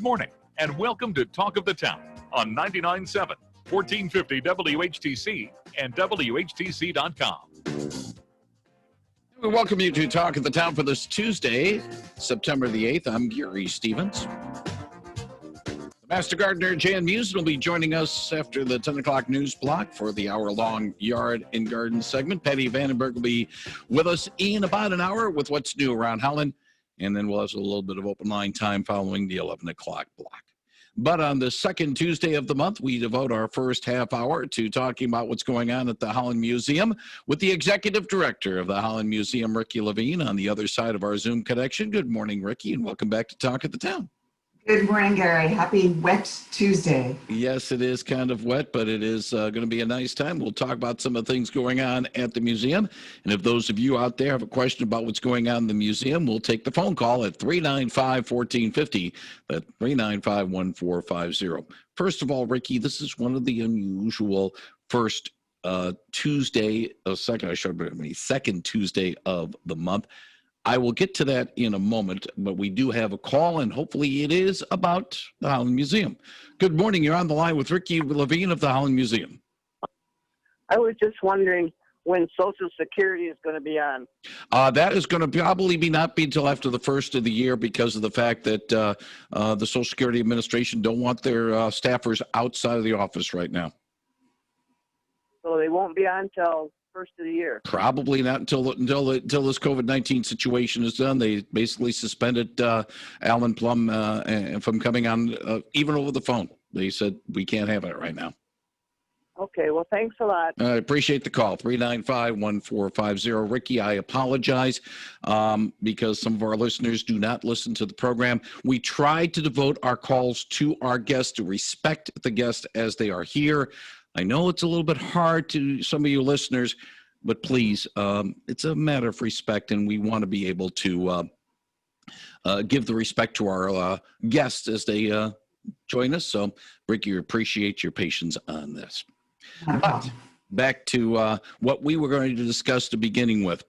Good morning, and welcome to Talk of the Town on 99.7, 1450 WHTC and WHTC.com. We welcome you to Talk of the Town for this Tuesday, September the 8th. I'm Gary Stevens. The Master Gardener, Jan Musin, will be joining us after the 10 o'clock news block for the hour-long Yard and Garden segment. Patty Vandenberg will be with us in about an hour with what's new around Holland, and then we'll have a little bit of open line time following the 11 o'clock block. But on the second Tuesday of the month, we devote our first half hour to talking about what's going on at the Holland Museum with the executive director of the Holland Museum, Ricki Levine, on the other side of our Zoom connection. Good morning, Ricki, and welcome back to Talk of the Town. Good morning, Gary. Happy wet Tuesday. Yes, it is kind of wet, but it is going to be a nice time. We'll talk about some of the things going on at the museum. And if those of you out there have a question about what's going on in the museum, we'll take the phone call at 395-1450. That's 395-1450. First of all, Ricki, this is one of the unusual first second Tuesday of the month. I will get to that in a moment, but we do have a call, and hopefully it is about the Holland Museum. Good morning. You're on the line with Ricki Levine of the Holland Museum. I was just wondering when Social Security is going to be on. That is going to probably not be until after the first of the year because of the fact that the Social Security Administration don't want their staffers outside of the office right now. So they won't be on till first of the year. Probably not until this COVID-19 situation is done. They basically suspended Alan Plum from coming on even over the phone. They said we can't have it right now. Okay, well, thanks a lot. I appreciate the call. 395-1450. Ricki, I apologize because some of our listeners do not listen to the program. We try to devote our calls to our guests, to respect the guests as they are here. I know it's a little bit hard to some of you listeners, but please, it's a matter of respect, and we want to be able to give the respect to our guests as they join us. So, Ricki, appreciate your patience on this. But back to what we were going to discuss to beginning with.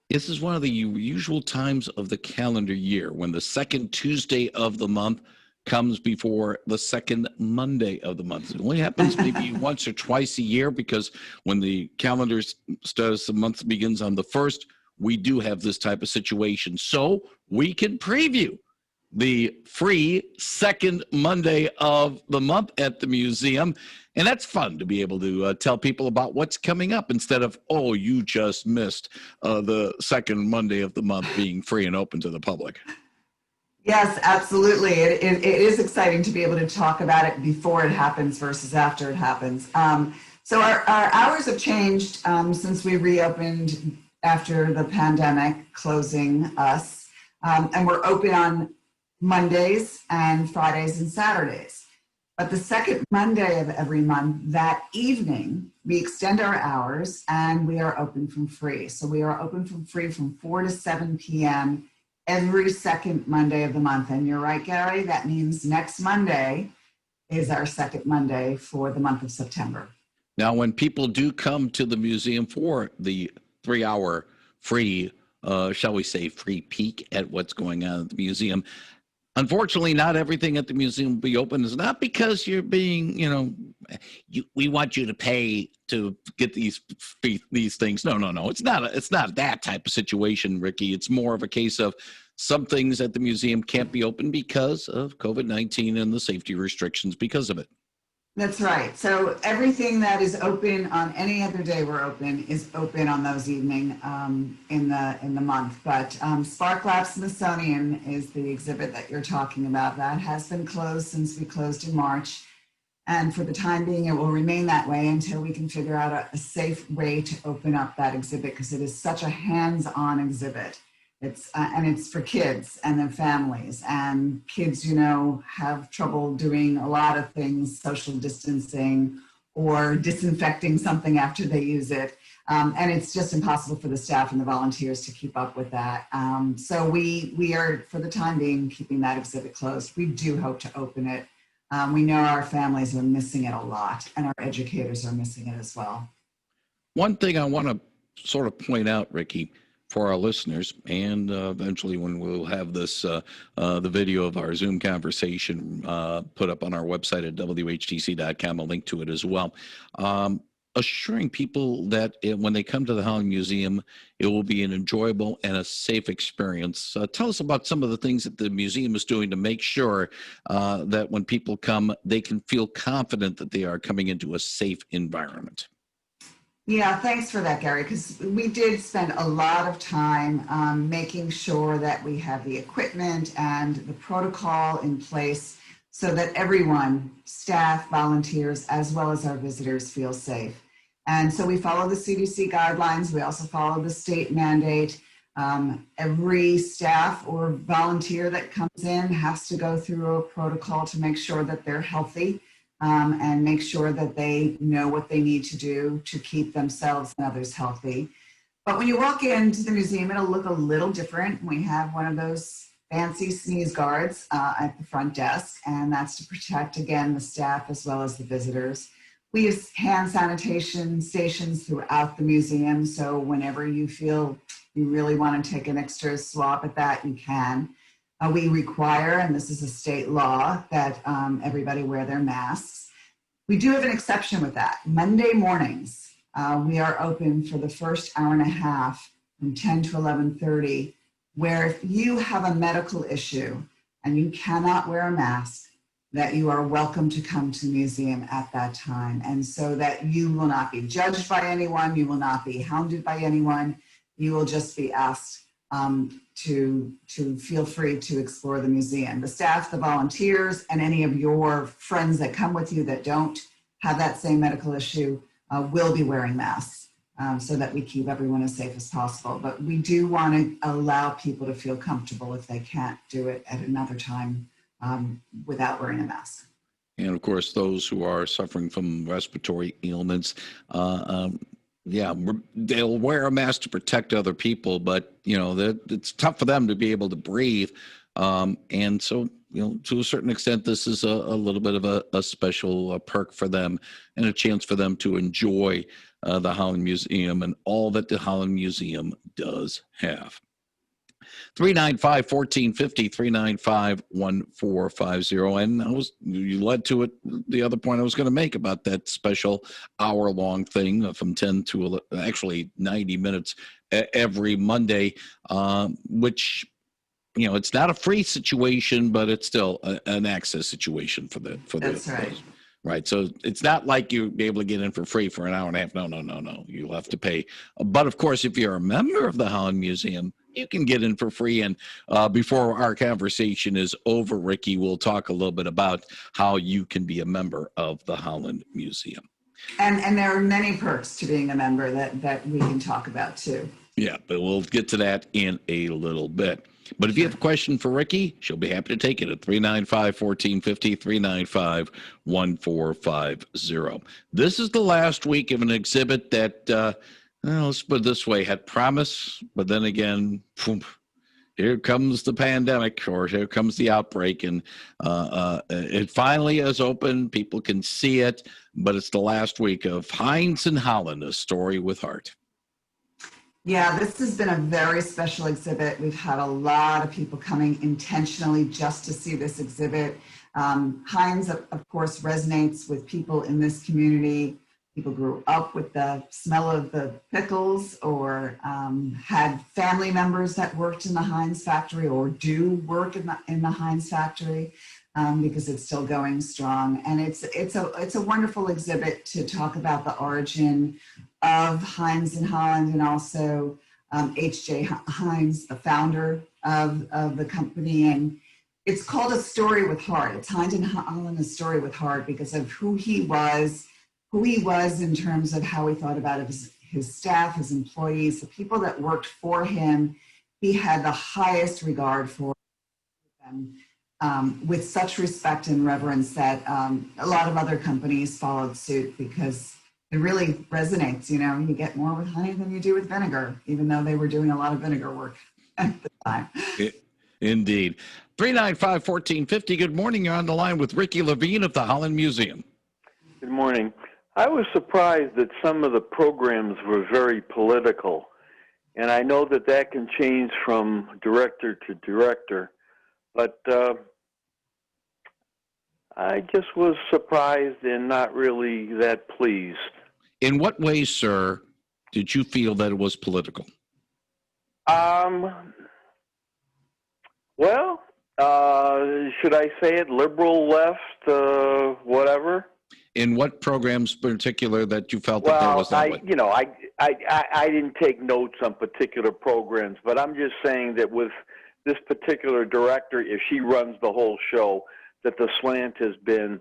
This is one of the usual times of the calendar year when the second Tuesday of the month comes before the second Monday of the month. It only happens maybe once or twice a year because when the calendar starts, the month begins on the first, we do have this type of situation. So we can preview the free second Monday of the month at the museum. And that's fun to be able to tell people about what's coming up instead of, oh, you just missed the second Monday of the month being free and open to the public. Yes, absolutely. It is exciting to be able to talk about it before it happens versus after it happens. So our hours have changed since we reopened after the pandemic closing us. And we're open on Mondays and Fridays and Saturdays. But the second Monday of every month, that evening, we extend our hours and we are open from free. So we are open from free from 4 to 7 p.m. every second Monday of the month. And you're right, Gary, that means next Monday is our second Monday for the month of September. Now, when people do come to the museum for the 3-hour free, shall we say, free peek at what's going on at the museum, unfortunately, not everything at the museum will be open. It's not because you're being, we want you to pay to get these things. No. It's not that type of situation, Ricki. It's more of a case of some things at the museum can't be open because of COVID-19 and the safety restrictions because of it. That's right. So everything that is open on any other day we're open is open on those evening in the month. But Spark Lab Smithsonian is the exhibit that you're talking about. That has been closed since we closed in March. And for the time being, it will remain that way until we can figure out a safe way to open up that exhibit because it is such a hands-on exhibit. And it's for kids and their families, and kids, have trouble doing a lot of things, social distancing or disinfecting something after they use it. And it's just impossible for the staff and the volunteers to keep up with that. So we are, for the time being, keeping that exhibit closed. We do hope to open it. We know our families are missing it a lot, and our educators are missing it as well. One thing I want to sort of point out, Ricki, for our listeners, and eventually when we'll have this, the video of our Zoom conversation put up on our website at WHTC.com, a link to it as well. Assuring people that when they come to the Holland Museum, it will be an enjoyable and a safe experience. Tell us about some of the things that the museum is doing to make sure that when people come, they can feel confident that they are coming into a safe environment. Yeah, thanks for that, Gary, because we did spend a lot of time making sure that we have the equipment and the protocol in place so that everyone, staff, volunteers, as well as our visitors, feel safe. And so we follow the CDC guidelines. We also follow the state mandate. Every staff or volunteer that comes in has to go through a protocol to make sure that they're healthy. And make sure that they know what they need to do to keep themselves and others healthy. But when you walk into the museum, it'll look a little different. We have one of those fancy sneeze guards at the front desk, and that's to protect, again, the staff as well as the visitors. We use hand sanitation stations throughout the museum, so whenever you feel you really want to take an extra swab at that, you can. We require, and this is a state law, that everybody wear their masks. We do have an exception with that. Monday mornings, we are open for the first hour and a half from 10 to 11:30, where if you have a medical issue and you cannot wear a mask, that you are welcome to come to the museum at that time. And so that you will not be judged by anyone, you will not be hounded by anyone, you will just be asked to feel free to explore the museum. The staff, the volunteers, and any of your friends that come with you that don't have that same medical issue will be wearing masks so that we keep everyone as safe as possible. But we do want to allow people to feel comfortable if they can't do it at another time without wearing a mask. And of course, those who are suffering from respiratory ailments, yeah, they'll wear a mask to protect other people, but it's tough for them to be able to breathe. And so, to a certain extent, this is a little bit of a special perk for them and a chance for them to enjoy the Holland Museum and all that the Holland Museum does have. 395-1450, 395-1450. And you led to it, the other point I was going to make about that special hour-long thing from 10 to actually 90 minutes every Monday, which, it's not a free situation, but it's still an access situation for That's right. Right. So it's not like you'll be able to get in for free for an hour and a half. No. You'll have to pay. But of course, if you're a member of the Holland Museum, you can get in for free. And before our conversation is over, Ricki, we'll talk a little bit about how you can be a member of the Holland Museum. And there are many perks to being a member that we can talk about too. Yeah, but we'll get to that in a little bit. But if you have a question for Ricki, she'll be happy to take it at 395-1450, 395-1450. This is the last week of an exhibit that, let's put it this way, had promise, but then again, here comes the pandemic, or here comes the outbreak, and it finally is open. People can see it, but it's the last week of Heinz and Holland, A Story with Heart. Yeah, this has been a very special exhibit. We've had a lot of people coming intentionally just to see this exhibit. Heinz, of course, resonates with people in this community. People grew up with the smell of the pickles, or had family members that worked in the Heinz factory or do work in the Heinz factory because it's still going strong. And it's a wonderful exhibit to talk about the origin of Heinz and Holland, and also H.J. Heinz, the founder of the company. And it's called A Story with Heart. It's Heinz and Holland, A Story with Heart, because of who he was in terms of how he thought about his staff, his employees, the people that worked for him. He had the highest regard for them, with such respect and reverence that a lot of other companies followed suit, because it really resonates. You get more with honey than you do with vinegar, even though they were doing a lot of vinegar work at the time. Indeed. 395-1450. Good morning. You're on the line with Ricki Levine of the Holland Museum. Good morning. I was surprised that some of the programs were very political. And I know that that can change from director to director, but I just was surprised and not really that pleased. In what ways, sir, did you feel that it was political? Well, should I say it? Liberal, left, whatever. In what programs in particular that you felt that there was that way? I didn't take notes on particular programs, but I'm just saying that with this particular director, if she runs the whole show, that the slant has been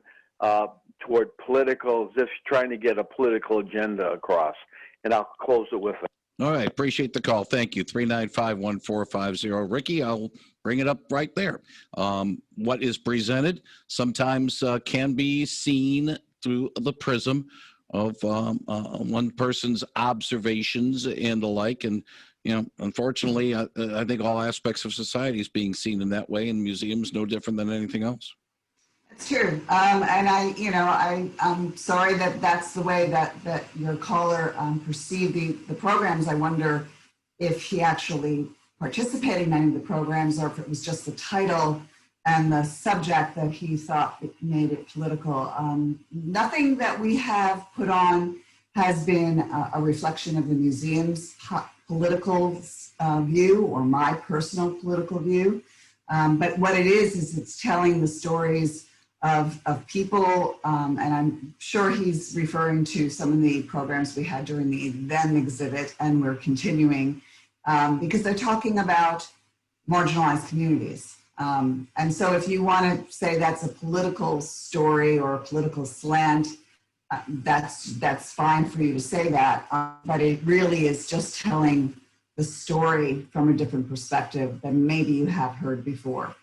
toward political, as if she's trying to get a political agenda across. And I'll close it with that. All right. Appreciate the call. Thank you. 395-1450. Ricki, I'll bring it up right there. What is presented sometimes can be seen through the prism of one person's observations and the like. And, unfortunately, I think all aspects of society is being seen in that way, and museums no different than anything else. It's true. And I'm sorry that that's the way that your caller perceived the programs. I wonder if he actually participated in any of the programs, or if it was just the title and the subject that he thought made it political. Nothing that we have put on has been a reflection of the museum's political view or my personal political view. But what it is it's telling the stories of people, and I'm sure he's referring to some of the programs we had during the then exhibit, and we're continuing, because they're talking about marginalized communities. And so if you want to say that's a political story or a political slant, that's fine for you to say that, but it really is just telling the story from a different perspective than maybe you have heard before.